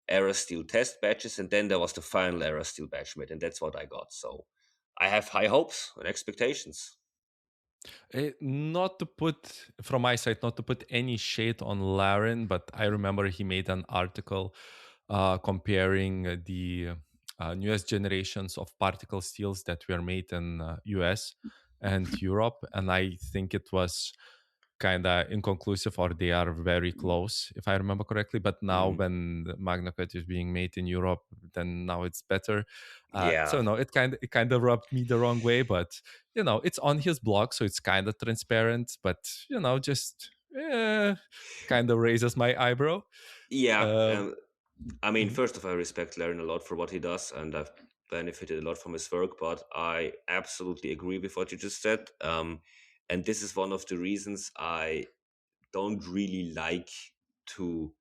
Aerosteel test batches, and then there was the final Aerosteel batch made, and that's what I got. So I have high hopes and expectations. Not to put, from my side, not to put any shade on Laren, but I remember he made an article comparing the newest generations of particle steels that were made in US and Europe, and I think it was kind of inconclusive, or they are very close, if I remember correctly. But now, Mhm. when the Magnacut is being made in Europe, then now it's better. So Yeah. no, it kind of rubbed me the wrong way, but it's on his blog, so it's kind of transparent. But just kind of raises my eyebrow. Yeah. Uh, I mean, mhm, first of all, I respect Laren a lot for what he does, and I've benefited a lot from his work. But I absolutely agree with what you just said. And this is one of the reasons I don't really like to,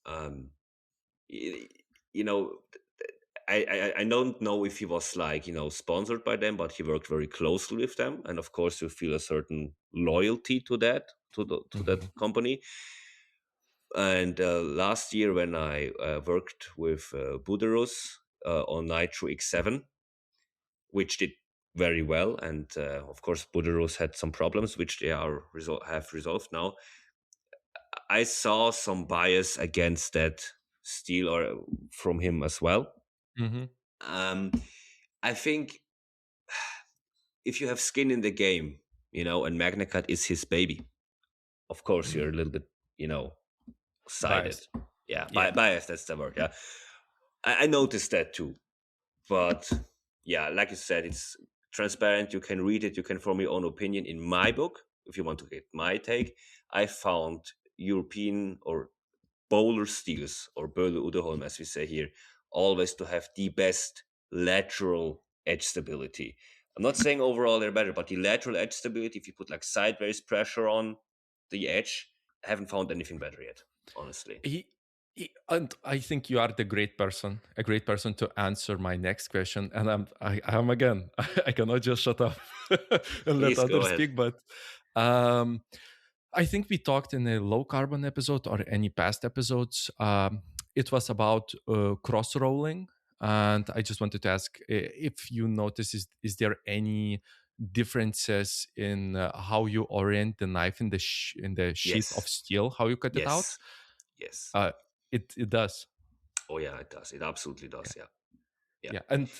um, y- you know, I don't know if he was like, sponsored by them, but he worked very closely with them, and of course, you feel a certain loyalty to that mhm, company. And last year, when I worked with Buderus on Nitro X7, which did very well, and of course, Buderus had some problems, which they have resolved now. I saw some bias against that steel or from him as well. mhm, Um, I think if you have skin in the game, and Magnacut is his baby, of course you're a little bit, sided. biased. Yeah, Yeah. biased, that's the word. Yeah. I noticed that too. But yeah, like you said, it's transparent. You can read it. You can form your own opinion. In my book, if you want to get my take, I found European or bowler steels, or Böhle Uderholm, as we say here, always to have the best lateral edge stability. I'm not saying overall they're better, but the lateral edge stability, if you put like sideways pressure on the edge, I haven't found anything better yet, honestly. And I think you are a great person to answer my next question. And I'm again, I cannot just shut up and let Please go others ahead. speak. But um, I think we talked in a low carbon episode or any past episodes. It was about cross rolling. And I just wanted to ask if you notice, is there any differences in how you orient the knife in the sheet of Yes. steel, how you cut it out? Yes. Yes. Uh, it does. Oh yeah, it does. It absolutely does. Yeah. Yeah. Yeah, and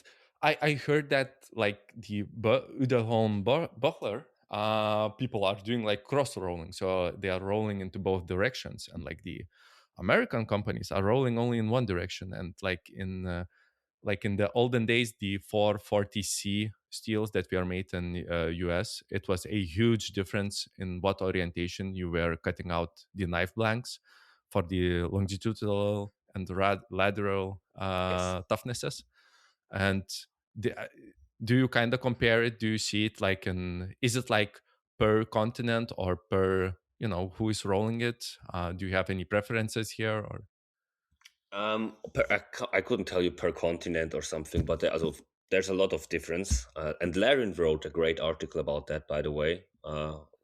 I heard that like the home buckler, people are doing like cross rolling, so they are rolling into both directions, and like the American companies are rolling only in one direction, and like in the olden days, the 440C steels that were made in US, it was a huge difference in what orientation you were cutting out the knife blanks for the longitudinal and lateral Yes. toughnesses. And the, do you kind of compare it? Do you see it like is it like per continent or per, who is rolling it? Do you have any preferences here or? I couldn't tell you per continent or something, but there's a lot of difference. And Laren wrote a great article about that, by the way,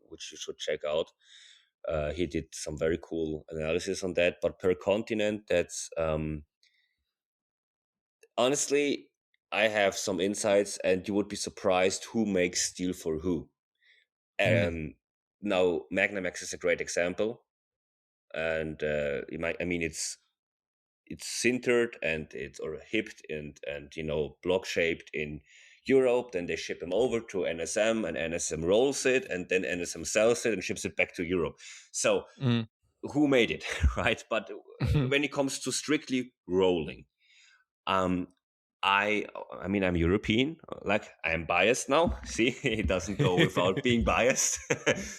which you should check out. He did some very cool analysis on that. But per continent, that's honestly, I have some insights, and you would be surprised who makes steel for who. Mm, Um, Now, Magnamax is a great example, and it's sintered and it's or hipped and block shaped in Europe. Then they ship them over to NSM, and NSM rolls it, and then NSM sells it and ships it back to Europe. So mm, who made it, right? But when it comes to strictly rolling, um, I mean, I'm European. Like, I'm biased now. See, it doesn't go without being biased.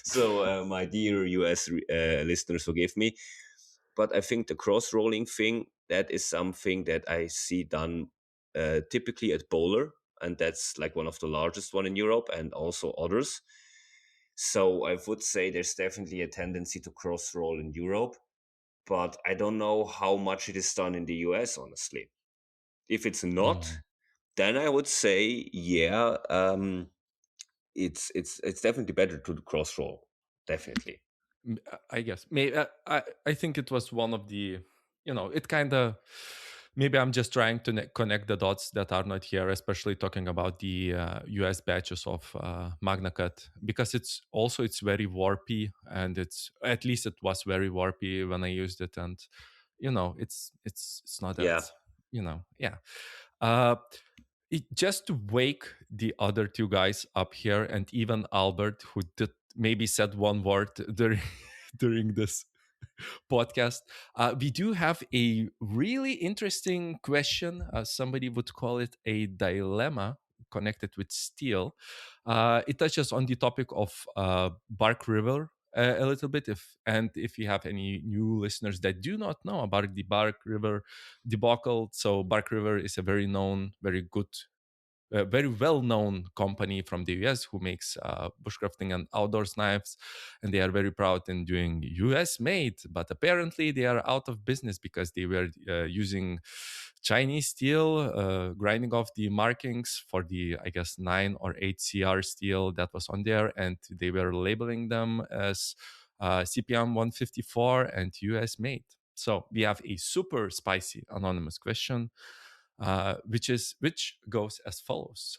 So, my dear US listeners, forgive me. But I think the cross rolling thing, that is something that I see done typically at Bowler, and that's like one of the largest one in Europe, and also others. So I would say there's definitely a tendency to cross roll in Europe, but I don't know how much it is done in the US, honestly. If it's not, mm. then I would say, yeah, it's definitely better to cross roll, definitely. I guess maybe I think it was one of the, it kind of maybe I'm just trying to connect the dots that are not here, especially talking about the US batches of Magnacut, because it's very warpy, and at least it was very warpy when I used it, and it's not that, Yeah. yeah. Uh, just to wake the other two guys up here, and even Albert, who did maybe said one word during during this podcast, we do have a really interesting question. Somebody would call it a dilemma connected with steel. It touches on the topic of Bark River a little bit. If you have any new listeners that do not know about the Bark River debacle, so Bark River is a very known, very good, very well-known company from the US who makes bushcrafting and outdoors knives, and they are very proud in doing US made, but apparently they are out of business because they were using Chinese steel, grinding off the markings for the, I guess, 9 or 8 CR steel that was on there, and they were labeling them as CPM 154 and US made. So we have a super spicy anonymous question, which goes as follows.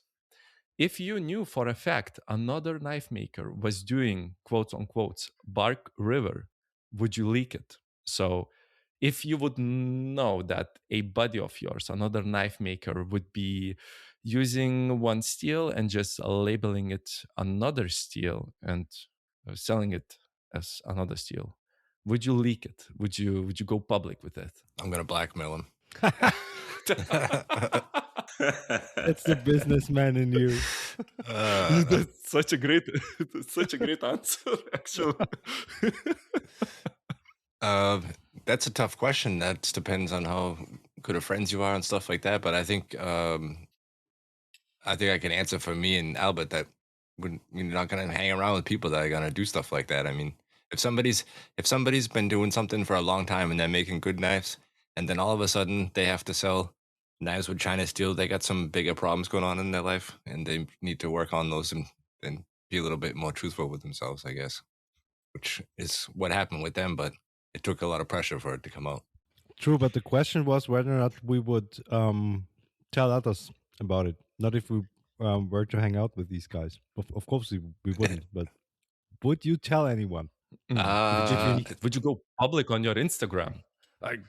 If you knew for a fact another knife maker was doing quotes unquote Bark River, would you leak it? So if you would know that a buddy of yours, another knife maker, would be using one steel and just labeling it another steel and selling it as another steel, would you leak it? Would you go public with it? I'm gonna blackmail him. It's the businessman in you. That's such a great answer, actually. That's a tough question. That depends on how good of friends you are and stuff like that. But I think I can answer for me and Albert that you're not gonna hang around with people that are gonna do stuff like that. I mean, if somebody's been doing something for a long time and they're making good knives, and then all of a sudden they have to sell knives with China steel, they got some bigger problems going on in their life, and they need to work on those and be a little bit more truthful with themselves, I guess, which is what happened with them. But it took a lot of pressure for it to come out. True, but the question was whether or not we would tell others about it. Not if we were to hang out with these guys. Of course, we wouldn't. But would you tell anyone? Would you go public on your Instagram? Like,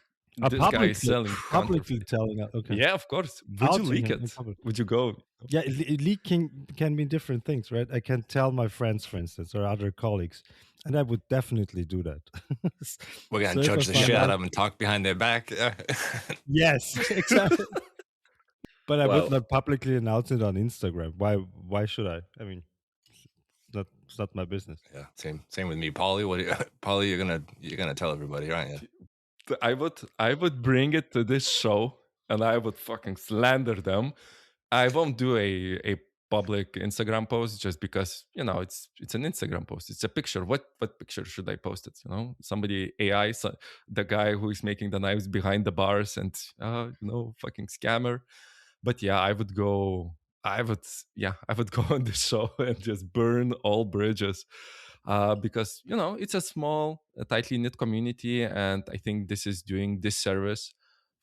this guy is selling publicly telling. Okay. Yeah, of course. Would you leak it? Would you go? Yeah, leaking can mean different things, right? I can tell my friends, for instance, or other colleagues, and I would definitely do that. We're gonna judge the shit out of them and talk behind their back. Yes, exactly. But I would not publicly announce it on Instagram. Why should I? I mean, it's not my business. Yeah, same with me, Paulie. Paulie, you're gonna tell everybody, aren't you? I would bring it to this show and I would fucking slander them. I won't do a public Instagram post just because it's an Instagram post. It's a picture. What picture should I post it? Somebody AI, the guy who is making the knives behind the bars, and fucking scammer. But yeah, I would go on the show and just burn all bridges. Because it's a small, tightly knit community, and I think this is doing disservice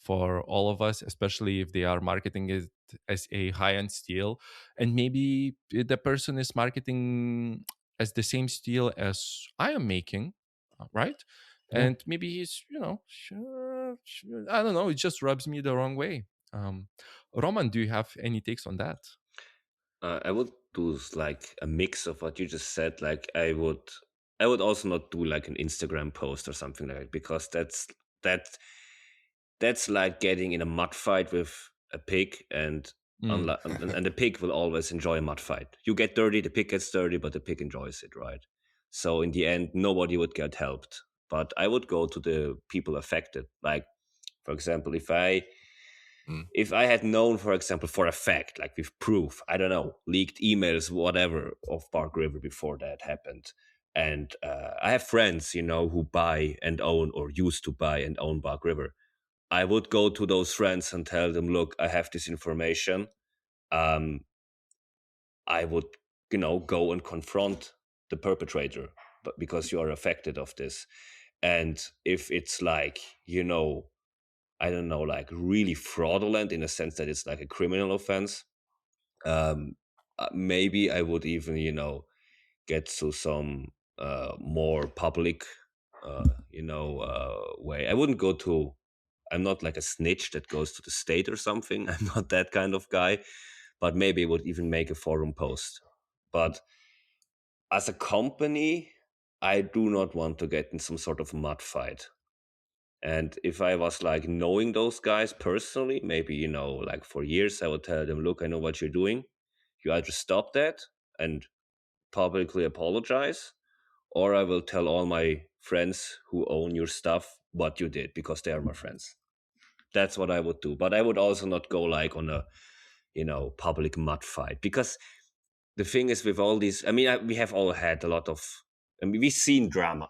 for all of us, especially if they are marketing it as a high-end steel, and maybe the person is marketing as the same steel as I am making, right? Yeah. And maybe he's, I don't know, it just rubs me the wrong way. Roman, do you have any takes on that? I would do like a mix of what you just said. Like I would also not do like an Instagram post or something like that, because that's like getting in a mud fight with a pig, and and the pig will always enjoy a mud fight. You get dirty, the pig gets dirty, but the pig enjoys it, right? So in the end, nobody would get helped. But I would go to the people affected. Like, for example, if I had known, for example, for a fact, like with proof, I don't know, leaked emails, whatever, of Bark River before that happened. And I have friends, who buy and own, or used to buy and own Bark River. I would go to those friends and tell them, look, I have this information. I would, go and confront the perpetrator, but because you are affected of this. And if it's like, I don't know, like really fraudulent in a sense that it's like a criminal offense, maybe I would even, get to some more public, way. I wouldn't go to. I'm not like a snitch that goes to the state or something. I'm not that kind of guy, but maybe I would even make a forum post. But as a company, I do not want to get in some sort of mud fight. And if I was like knowing those guys personally, maybe, like for years, I would tell them, look, I know what you're doing. You either stop that and publicly apologize, or I will tell all my friends who own your stuff what you did because they are my friends. That's what I would do. But I would also not go like on a, public mud fight, because the thing is with all these, I mean, we have all had a lot of, I mean, we've seen drama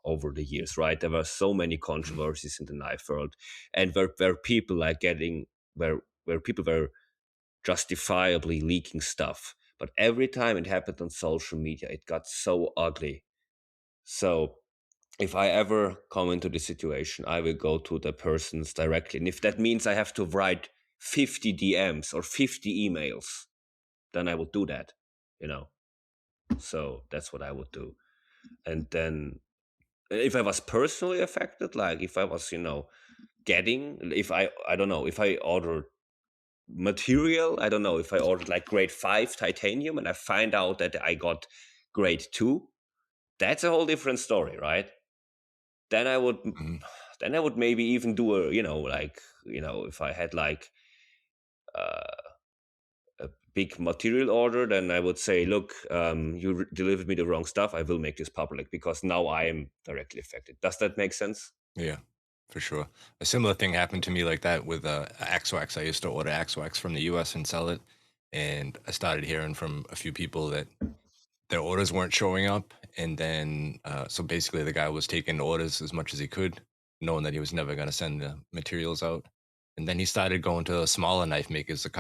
over the years, right? There were so many controversies in the knife world, and where people like where people were justifiably leaking stuff. But every time it happened on social media, it got so ugly. So if I ever come into this situation, I will go to the persons directly. And if that means I have to write 50 DMs or 50 emails, then I would do that, you know. So that's what I would do. And then if I was personally affected, like if I was, if I don't know, if I ordered material, I don't know, if I ordered like grade 5 titanium and I find out that I got grade 2, that's a whole different story, right? Then I would then I would maybe even do a, if I had like a big material order, then I would say, look, you delivered me the wrong stuff. I will make this public because now I am directly affected. Does that make sense? Yeah, for sure. A similar thing happened to me like that with axe wax. I used to order axe wax from the US and sell it. And I started hearing from a few people that their orders weren't showing up. And then, so basically, the guy was taking orders as much as he could, knowing that he was never going to send the materials out. And then he started going to smaller knife makers. The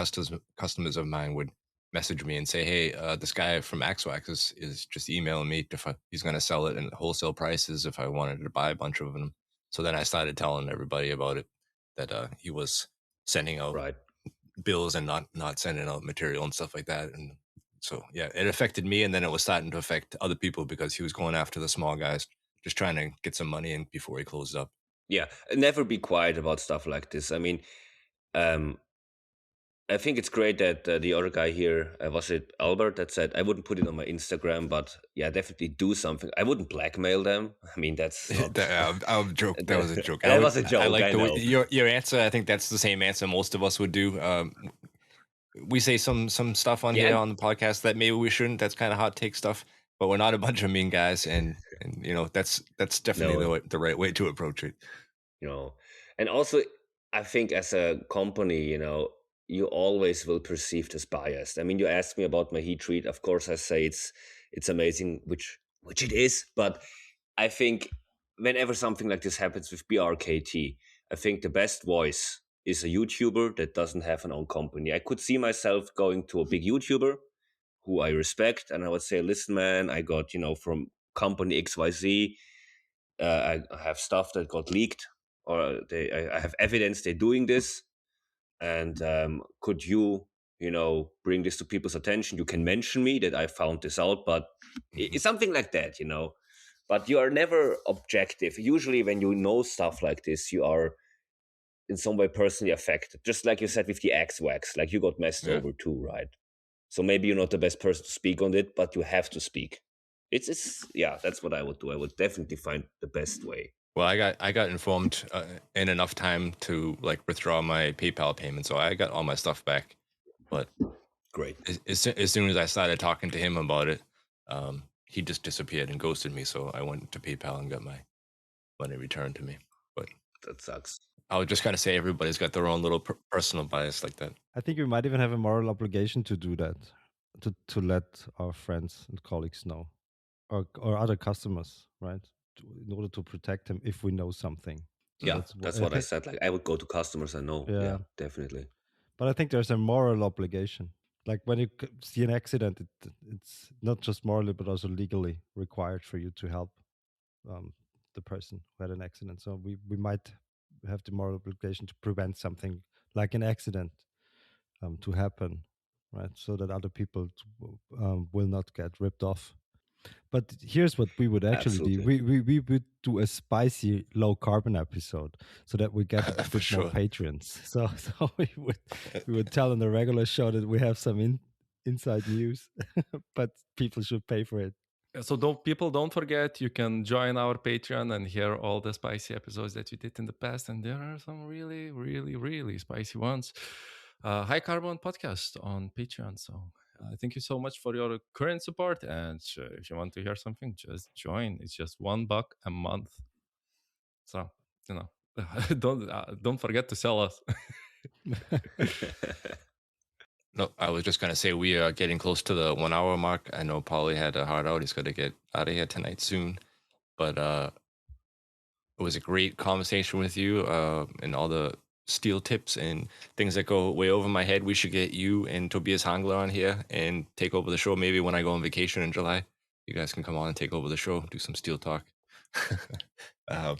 customers of mine would message me and say, "Hey, this guy from Axwax is just emailing me if he's going to sell it in wholesale prices if I wanted to buy a bunch of them." So then I started telling everybody about it, that he was sending out Right. bills and not sending out material and stuff like that. And so yeah, it affected me, and then it was starting to affect other people because he was going after the small guys, just trying to get some money in before he closed up. Yeah, never be quiet about stuff like this. I mean, I think it's great that the other guy here, was it Albert, that said, I wouldn't put it on my Instagram, but yeah, definitely do something. I wouldn't blackmail them. I mean, that's not... I'll joke. That was a joke. That was a joke. I like I the know. way, your answer. I think that's the same answer most of us would do. We say some stuff on here on the podcast that maybe we shouldn't. That's kind of hot take stuff, but we're not a bunch of mean guys, and that's definitely the right way to approach it. And also, I think as a company, you always will perceived as biased. I mean, you asked me about my heat treat. Of course, I say it's amazing, which it is. But I think whenever something like this happens with BRKT, I think the best voice is a YouTuber that doesn't have an own company. I could see myself going to a big YouTuber who I respect, and I would say, listen, man, I got, from company XYZ, I have stuff that got leaked, or I have evidence they're doing this. And could you, bring this to people's attention? You can mention me that I found this out, but it's something like that, But you are never objective. Usually when you know stuff like this, you are in some way personally affected. Just like you said with the axe wax, like you got messed over too, right? So maybe you're not the best person to speak on it, but you have to speak. It's that's what I would do. I would definitely find the best way. Well, I got informed in enough time to like withdraw my PayPal payment, so I got all my stuff back. But great, as soon as I started talking to him about it, he just disappeared and ghosted me. So I went to PayPal and got my money returned to me. But that sucks. I would just kind of say everybody's got their own little personal bias like that. I think we might even have a moral obligation to do that, to let our friends and colleagues know, or other customers, right? In order to protect them if we know something. So that's what I said. Like I would go to customers I know. Yeah, definitely. But I think there's a moral obligation. Like when you see an accident, it's not just morally but also legally required for you to help the person who had an accident. So we might have the moral obligation to prevent something like an accident to happen, right? So that other people will not get ripped off. But here's what we would actually do. We would do a spicy low carbon episode so that we get a bit more sure. patrons. So we would tell on the regular show that we have some inside news, but people should pay for it. So don't forget, you can join our Patreon and hear all the spicy episodes that we did in the past, and there are some really, really, really spicy ones. High Carbon Podcast on Patreon. So thank you so much for your current support, and if you want to hear something, just join. It's just $1 a month. So don't forget to sell us. No, I was just going to say we are getting close to the 1 hour mark. I know Paulie had a hard out. He's going to get out of here tonight soon. But it was a great conversation with you and all the steel tips and things that go way over my head. We should get you and Tobias Hangler on here and take over the show. Maybe when I go on vacation in July, you guys can come on and take over the show, do some steel talk. But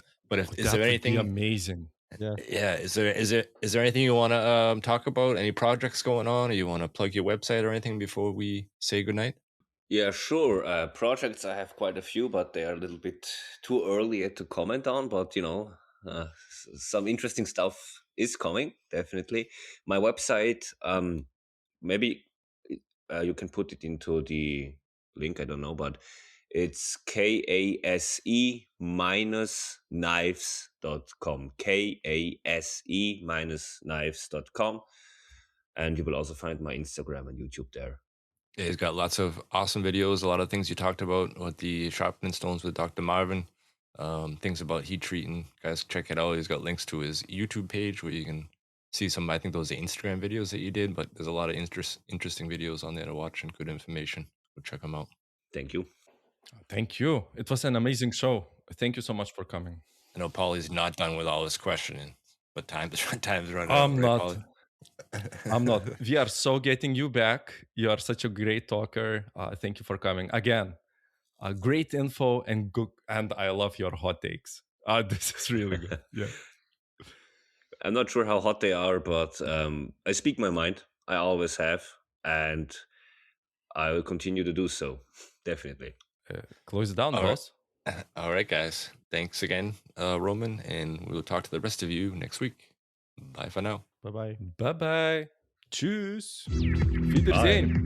is there anything amazing? Yeah. Is there anything you want to talk about? Any projects going on, or you want to plug your website or anything before we say goodnight? Yeah, sure. Projects, I have quite a few, but they are a little bit too early yet to comment on. But, some interesting stuff is coming, definitely. My website, maybe you can put it into the link, I don't know, but it's kase-knives.com. kase-knives.com. And you will also find my Instagram and YouTube there. Yeah, he's got lots of awesome videos, a lot of things you talked about with the sharpening stones with Dr. Marvin, things about heat treating. Guys, check it out. He's got links to his YouTube page where you can see some, I think those are Instagram videos that you did, but there's a lot of interesting videos on there to watch and good information. Go check them out. Thank you. Thank you. It was an amazing show. Thank you so much for coming. I know Paulie's not done with all his questioning, but time's running out. I'm not. I'm not. We are so getting you back. You are such a great talker. Thank you for coming again. Great info and good. And I love your hot takes. This is really good. Yeah. I'm not sure how hot they are, but I speak my mind. I always have, and I will continue to do so. Definitely. Close it down, boss. Right. All right, guys. Thanks again, Roman, and we'll talk to the rest of you next week. Bye for now. Bye-bye. Bye-bye. Tschüss. Wiedersehen.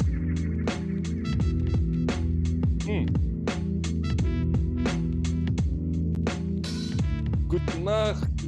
Gute Nacht.